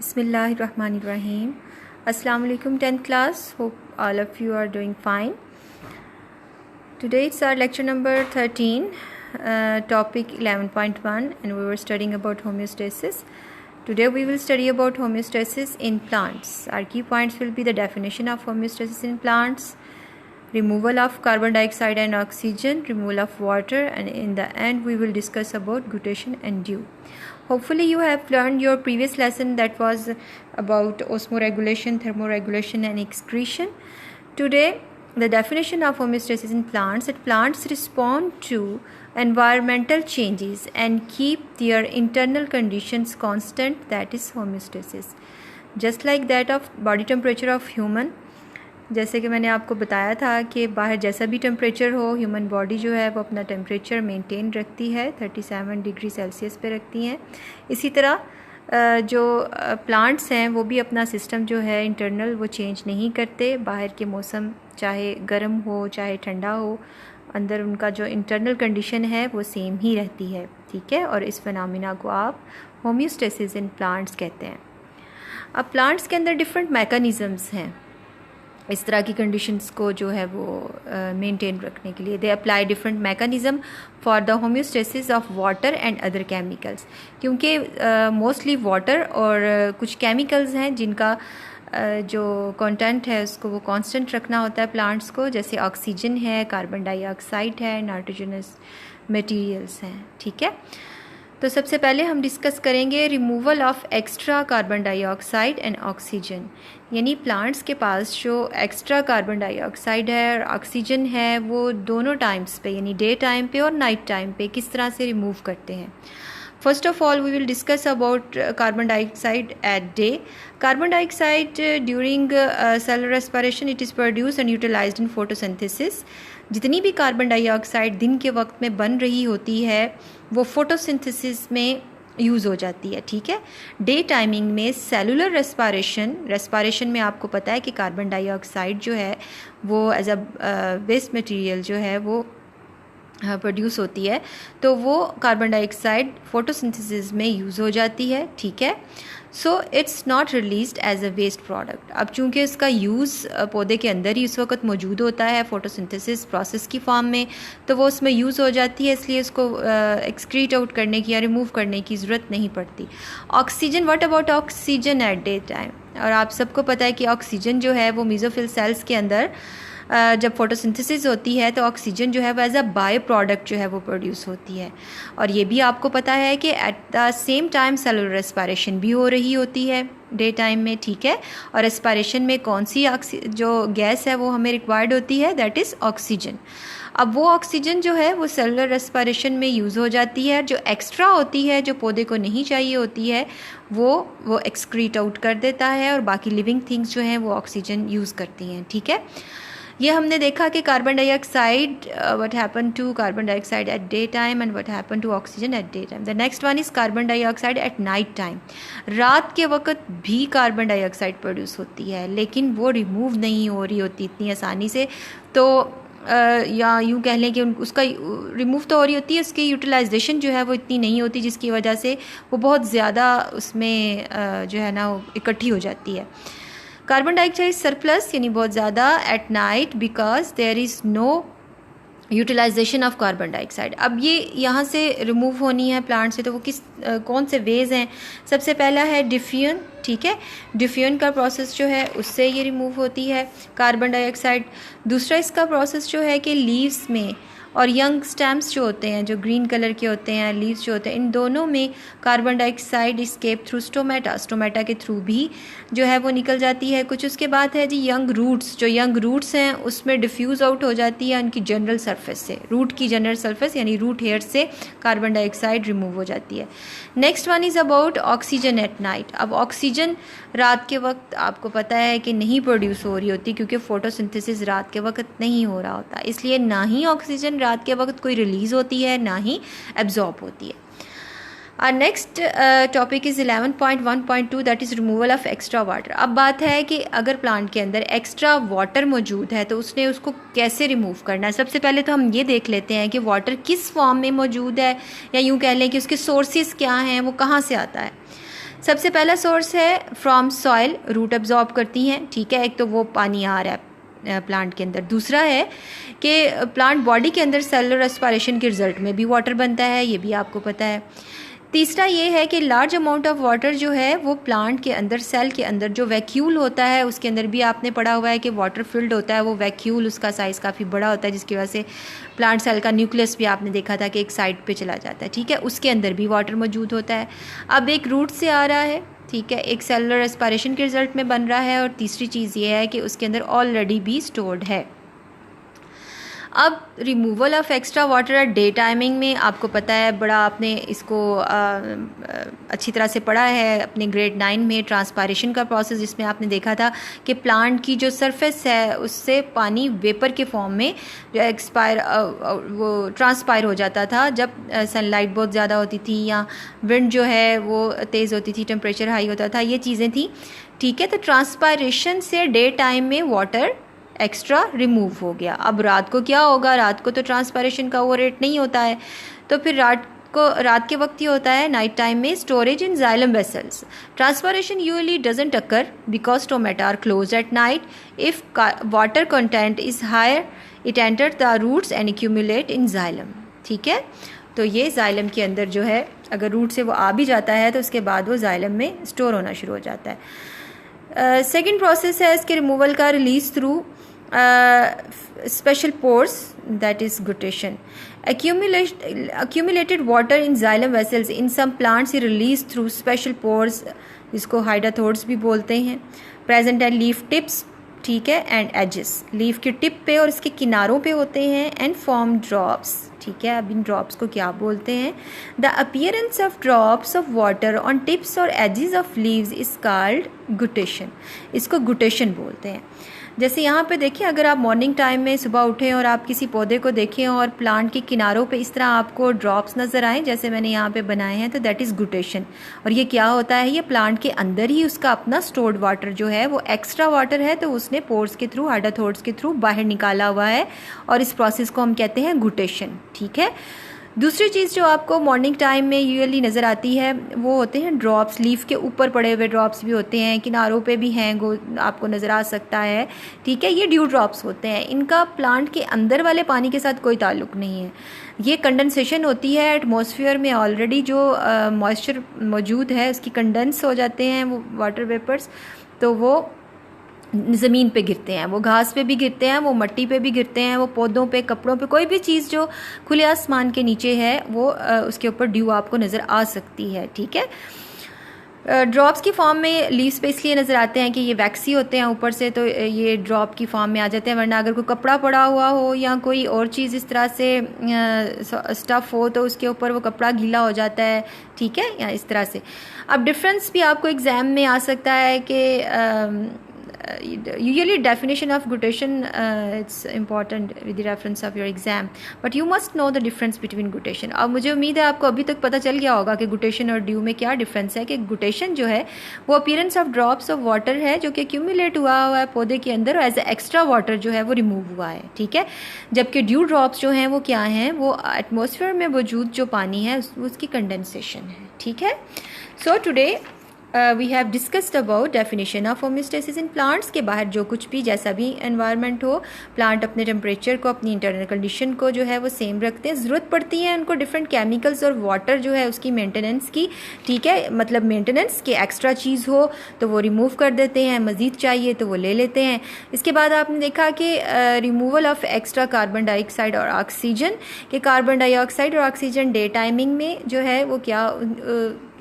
Bismillahirrahmanirrahim. Assalamu alaikum 10th class. Hope all of you are doing fine. Today it's our lecture number 13, topic 11.1, and we were studying about homeostasis. Today we will study about homeostasis in plants. Our key points will be the definition of homeostasis in plants, removal of carbon dioxide and oxygen, removal of water, and in the end we will discuss about glutation and dew. Hopefully you have learned your previous lesson that was about osmoregulation, thermoregulation and excretion. Today the definition of homeostasis in plants, that plants respond to environmental changes and keep their internal conditions constant, that is homeostasis. Just like that of body temperature of human, जैसे कि मैंने आपको बताया था कि बाहर जैसा भी टेम्परेचर हो, ह्यूमन बॉडी जो है वो अपना टेम्परेचर मेंटेन रखती है, 37 डिग्री सेल्सियस पे रखती हैं। इसी तरह जो प्लांट्स हैं वो भी अपना सिस्टम जो है इंटरनल वो चेंज नहीं करते। बाहर के मौसम चाहे गर्म हो चाहे ठंडा हो, अंदर उनका जो इंटरनल कंडीशन है वो सेम ही रहती है, ठीक है। और इस फिनोमेना को आप होम्योस्टेसिस इन प्लांट्स कहते हैं। अब प्लांट्स के अंदर डिफरेंट मैकेनिज़म्स हैं इस तरह की कंडीशंस को जो है वो मेंटेन रखने के लिए। They apply different mechanism for the homeostasis of water and other chemicals, क्योंकि मोस्टली वाटर और कुछ केमिकल्स हैं जिनका जो कंटेंट है उसको वो कांस्टेंट रखना होता है प्लांट्स को, जैसे ऑक्सीजन है, कार्बन डाइऑक्साइड है, नाइट्रोजनस मटेरियल्स हैं, ठीक है। तो सबसे पहले हम डिस्कस करेंगे removal of extra carbon dioxide and oxygen, यानी प्लांट्स के पास जो एक्स्ट्रा कार्बन डाइऑक्साइड है और ऑक्सीजन है वो दोनों टाइम्स पे, यानी डे टाइम पे और नाइट टाइम पे किस तरह से रिमूव करते हैं। First of all, we will discuss about carbon dioxide at day. Carbon dioxide during cell respiration, it is produced and utilized in photosynthesis. जितनी भी कार्बन डाइऑक्साइड दिन के वक्त में बन रही होती है वो फोटोसिंथेसिस में यूज़ हो जाती है, ठीक है। डे टाइमिंग में सेलुलर रेस्पिरेशन में आपको पता है कि कार्बन डाइऑक्साइड जो है वो एज अ वेस्ट मटेरियल जो है वो प्रोड्यूस होती है, तो वो कार्बन डाइऑक्साइड फोटोसिंथेसिस में यूज़ हो जाती है, ठीक है। So it's not released as a waste product. अब चूंकि इसका यूज़ पौधे के अंदर ही उस वक्त मौजूद होता है फोटोसिंथेसिस प्रोसेस की फॉर्म में, तो वो उसमें यूज़ हो जाती है, इसलिए इसको एक्सक्रीट आउट करने की या रिमूव करने की ज़रूरत नहीं पड़ती। Oxygen, what about oxygen at day time? और आप सबको पता है कि ऑक्सीजन जो है वो मेसोफिल सेल्स के अंदर जब फोटोसिंथेसिस होती है तो ऑक्सीजन जो है वो एज अ बाय प्रोडक्ट जो है वो प्रोड्यूस होती है। और ये भी आपको पता है कि at the same time cellular respiration भी हो रही होती है डे टाइम में, ठीक है। और रेस्पिरेशन में कौन सी जो गैस है वो हमें रिक्वायर्ड होती है, दैट इज़ ऑक्सीजन। अब वो ऑक्सीजन जो है वो सेलुलर रेस्पिरेशन में यूज़ हो जाती है, जो एक्स्ट्रा होती है जो पौधे को नहीं चाहिए होती है वो एक्सक्रीट आउट कर देता है, और बाकी लिविंग थिंग्स जो हैं वो ऑक्सीजन यूज़ करती हैं, ठीक है। ये हमने देखा कि carbon dioxide, what happen to carbon dioxide at day time and what happen to oxygen at day time. The next one is carbon dioxide at night time. रात के वक्त भी कार्बन डाइऑक्साइड प्रोड्यूस होती है, लेकिन वो रिमूव नहीं हो रही होती इतनी आसानी से, तो या यूँ कह लें कि उसका रिमूव तो हो रही होती है, उसकी यूटिलाइजेशन जो है वो इतनी नहीं होती, जिसकी वजह से वो बहुत ज़्यादा उसमें जो है ना इकट्ठी हो जाती है। कार्बन डाइऑक्साइड सरप्लस यानी बहुत ज़्यादा at night because there is no utilisation of carbon dioxide. अब ये यहाँ से रिमूव होनी है प्लांट से, तो वो कौन से वेज हैं? सबसे पहला है डिफ्यूजन, ठीक है। डिफ्यूजन का प्रोसेस जो है उससे ये रिमूव होती है कार्बन डाइऑक्साइड। दूसरा इसका प्रोसेस जो है कि लीव्स में और यंग स्टेम्स जो होते हैं, जो ग्रीन कलर के होते हैं, लीव्स जो होते हैं, इन दोनों में carbon dioxide escape through stomata के थ्रू भी जो है वो निकल जाती है कुछ। उसके बाद है जी यंग रूट्स, जो यंग रूट्स हैं उसमें डिफ्यूज़ आउट हो जाती है उनकी जनरल सरफेस से, रूट की जनरल सरफेस यानी रूट हेयर से कार्बन डाइऑक्साइड रिमूव हो जाती है। Next one is about oxygen at night. अब ऑक्सीजन रात के वक्त आपको पता है कि नहीं प्रोड्यूस हो रही होती, क्योंकि फोटोसिंथेसिस रात के वक्त नहीं हो रहा होता, इसलिए ना ही ऑक्सीजन रात के वक्त कोई रिलीज़ होती है ना ही एब्जॉर्ब होती है। Our next topic is 11.1.2, that is removal of extra water. अब बात है कि अगर प्लांट के अंदर एक्स्ट्रा वाटर मौजूद है तो उसने उसको कैसे रिमूव करना है। सबसे पहले तो हम ये देख लेते हैं कि वाटर किस फॉर्म में मौजूद है, या यूँ कह लें कि उसके सोर्सेज क्या हैं, वो कहाँ से आता है। सबसे पहला सोर्स है फ्रॉम सॉइल, रूट अब्जॉर्ब करती हैं, ठीक है, एक तो वो पानी आ रहा है प्लांट के अंदर। दूसरा है कि प्लांट बॉडी के अंदर सेलुलर रेस्पिरेशन के रिजल्ट में भी वाटर बनता है, ये भी आपको पता है। तीसरा ये है कि लार्ज अमाउंट ऑफ वाटर जो है वो प्लांट के अंदर, सेल के अंदर जो वैक्यूल होता है उसके अंदर भी आपने पढ़ा हुआ है कि वाटर फिल्ड होता है, वो वैक्यूल उसका साइज़ काफ़ी बड़ा होता है, जिसकी वजह से प्लांट सेल का न्यूक्लियस भी आपने देखा था कि एक साइड पे चला जाता है, ठीक है, उसके अंदर भी वाटर मौजूद होता है। अब एक रूट से आ रहा है, ठीक है, एक सेलुलर रेस्पिरेशन के रिजल्ट में बन रहा है, और तीसरी चीज़ ये है कि उसके अंदर ऑलरेडी भी स्टोर्ड है। अब removal of extra water at day timing में आपको पता है, बड़ा आपने इसको अच्छी तरह से पढ़ा है अपने ग्रेड 9 में, ट्रांसपायरेशन का प्रोसेस, जिसमें आपने देखा था कि प्लांट की जो सरफेस है उससे पानी वेपर के फॉर्म में जो वो ट्रांसपायर हो जाता था जब सनलाइट बहुत ज़्यादा होती थी या विंड जो है वो तेज़ होती थी, टेम्परेचर हाई होता था, ये चीज़ें थी, ठीक है। तो ट्रांसपायरेशन से डे टाइम में वाटर एक्स्ट्रा रिमूव हो गया। अब रात को क्या होगा, रात को तो ट्रांसपायरेशन का वो रेट नहीं होता है, तो फिर रात के वक्त ही होता है, नाइट टाइम में, storage in xylem vessels. Transpiration usually doesn't occur because stomata are close at night. If water content is higher it enter the roots and accumulate in xylem, ठीक है। तो ये जाइलम के अंदर जो है, अगर रूट से वो आ भी जाता है तो उसके बाद वो जाइलम में स्टोर होना शुरू हो जाता है। सेकेंड प्रोसेस है इसके रिमूवल का, release through special pores, that is guttation. Accumulated water in xylem vessels in some plants is released through special pores, जिसको हाइडाथोड्स भी बोलते हैं, present at leaf tips, ठीक है, and edges, लीफ की टिप पे और इसके किनारों पे होते हैं, and form drops, ठीक है। अब इन ड्रॉप्स को क्या बोलते हैं? The appearance of drops of water on tips और edges of leaves is called guttation, इसको गुटेशन बोलते हैं। जैसे यहाँ पे देखिए, अगर आप मॉर्निंग टाइम में सुबह उठें और आप किसी पौधे को देखें और प्लांट के किनारों पे इस तरह आपको ड्रॉप्स नज़र आएँ जैसे मैंने यहाँ पे बनाए हैं, तो दैट इज़ गुटेशन। और ये क्या होता है, ये प्लांट के अंदर ही उसका अपना स्टोर्ड वाटर जो है वो एक्स्ट्रा वाटर है, तो उसने पोर्स के थ्रू, हाइडाथोड्स के थ्रू बाहर निकाला हुआ है, और इस प्रोसेस को हम कहते हैं गुटेशन, ठीक है। दूसरी चीज़ जो आपको मॉर्निंग टाइम में यूजुअली नज़र आती है वो होते हैं ड्रॉप्स, लीफ के ऊपर पड़े हुए ड्रॉप्स भी होते हैं, किनारों पे भी हैं, आपको नज़र आ सकता है, ठीक है। ये ड्यू ड्रॉप्स होते हैं, इनका प्लांट के अंदर वाले पानी के साथ कोई ताल्लुक़ नहीं है। ये कंडेंसेशन होती है एटमॉस्फेयर में, ऑलरेडी जो मॉइस्चर मौजूद है उसकी कंडेंस हो जाते हैं वो वाटर वेपर्स, तो वो ज़मीन पे गिरते हैं, वो घास पे भी गिरते हैं, वो मिट्टी पे भी गिरते हैं, वो पौधों पे, कपड़ों पे, कोई भी चीज़ जो खुले आसमान के नीचे है वो उसके ऊपर ड्यू आपको नज़र आ सकती है, ठीक है। ड्रॉप्स की फॉर्म में लीव्स पे इसलिए नज़र आते हैं कि ये वैक्सी होते हैं ऊपर से, तो ये ड्रॉप की फॉर्म में आ जाते हैं, वरना अगर कोई कपड़ा पड़ा हुआ हो या कोई और चीज़ इस तरह से स्टफ़ हो तो उसके ऊपर वो कपड़ा गीला हो जाता है, ठीक है, या इस तरह से। अब डिफरेंस भी आपको एग्ज़ाम में आ सकता है कि usually definition of guttation it's important with the reference of your exam, but you must know the difference between guttation। अब मुझे उम्मीद है आपको अभी तक पता चल गया होगा कि गुटेशन और ड्यू में क्या डिफरेंस है। कि गुटेशन जो है वो appearance of drops of water है जो कि एक्यूमुलेट हुआ है पौधे के अंदर, एज ए एक्स्ट्रा वाटर जो है वो रिमूव हुआ है, ठीक है। जबकि ड्यू ड्रॉप्स जो हैं वो क्या हैं, वो एटमॉस्फेयर में मौजूद जो पानी है उसकी कंडेंसेशन है, ठीक है। So today we have discussed about definition of homeostasis in plants, के बाहर जो कुछ भी जैसा भी एनवायरनमेंट हो, प्लांट अपने टेम्परेचर को, अपनी इंटरनल कंडीशन को जो है वो सेम रखते हैं। ज़रूरत पड़ती है उनको डिफरेंट केमिकल्स और वाटर जो है उसकी मेंटेनेंस की, ठीक है, मतलब मेंटेनेंस के एक्स्ट्रा चीज़ हो तो वो रिमूव कर देते हैं, मज़ीद चाहिए तो वो ले लेते हैं। इसके बाद आपने देखा कि removal of extra carbon dioxide और ऑक्सीजन, के कार्बन डाइऑक्साइड और ऑक्सीजन डे टाइमिंग में जो है वो क्या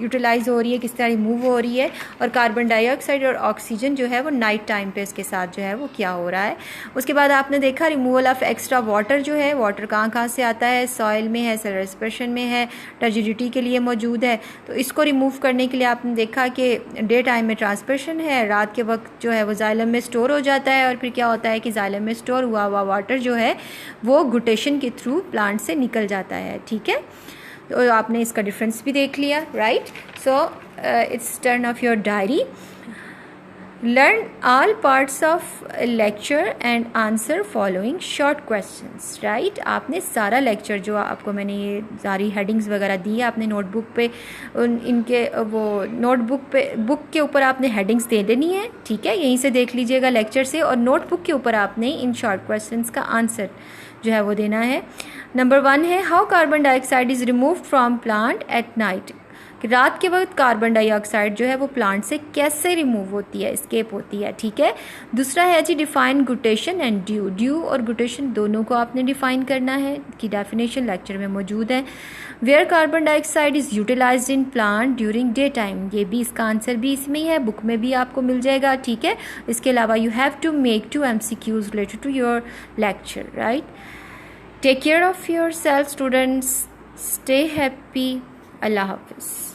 यूटिलाइज़ हो रही है, किस तरह रिमूव हो रही है, और कार्बन डाइऑक्साइड और ऑक्सीजन जो है वो नाइट टाइम पे इसके साथ जो है वो क्या हो रहा है। उसके बाद आपने देखा रिमूवल ऑफ एक्स्ट्रा वाटर जो है, वाटर कहाँ कहाँ से आता है, सॉइल में है, सेलुलर रेस्पिरेशन में है, टर्जिडिटी के लिए मौजूद है, तो इसको रिमूव करने के लिए आपने देखा कि डे टाइम में ट्रांसपिरेशन है, रात के वक्त जो है वो जाइलम में स्टोर हो जाता है, और फिर क्या होता है कि जाइलम में स्टोर हुआ हुआ वाटर जो है वो गुटेशन के थ्रू प्लांट से निकल जाता है, ठीक है। तो आपने इसका डिफरेंस भी देख लिया, right. So it's turn off your diary. Learn all parts of lecture and answer following short questions, right. आपने सारा लेक्चर जो आपको मैंने ये सारी हेडिंग्स वगैरह दी है, आपने नोटबुक पे इनके वो नोटबुक पे बुक के ऊपर आपने हेडिंग्स दे देनी है, ठीक है, यहीं से देख लीजिएगा लेक्चर से, और नोटबुक के ऊपर आपने इन शॉर्ट क्वेश्चंस का आंसर जो है वो देना है। नंबर 1 है how carbon dioxide is removed from plant at night, कि रात के वक्त कार्बन डाइऑक्साइड जो है वो प्लांट से कैसे रिमूव होती है, एस्केप होती है, ठीक है। दूसरा है जी डिफाइन गुटेशन एंड ड्यू, ड्यू और गुटेशन दोनों को आपने डिफाइन करना है, कि डेफिनेशन लेक्चर में मौजूद है। Where carbon dioxide is utilised in plant during day time, ये भी इसका आंसर भी इसमें ही है, बुक में भी आपको मिल जाएगा, ठीक है। इसके अलावा you have to make 2 MCQs related to your lecture, right. Take care of your self students, stay happy, अल्लाह हाफिज़।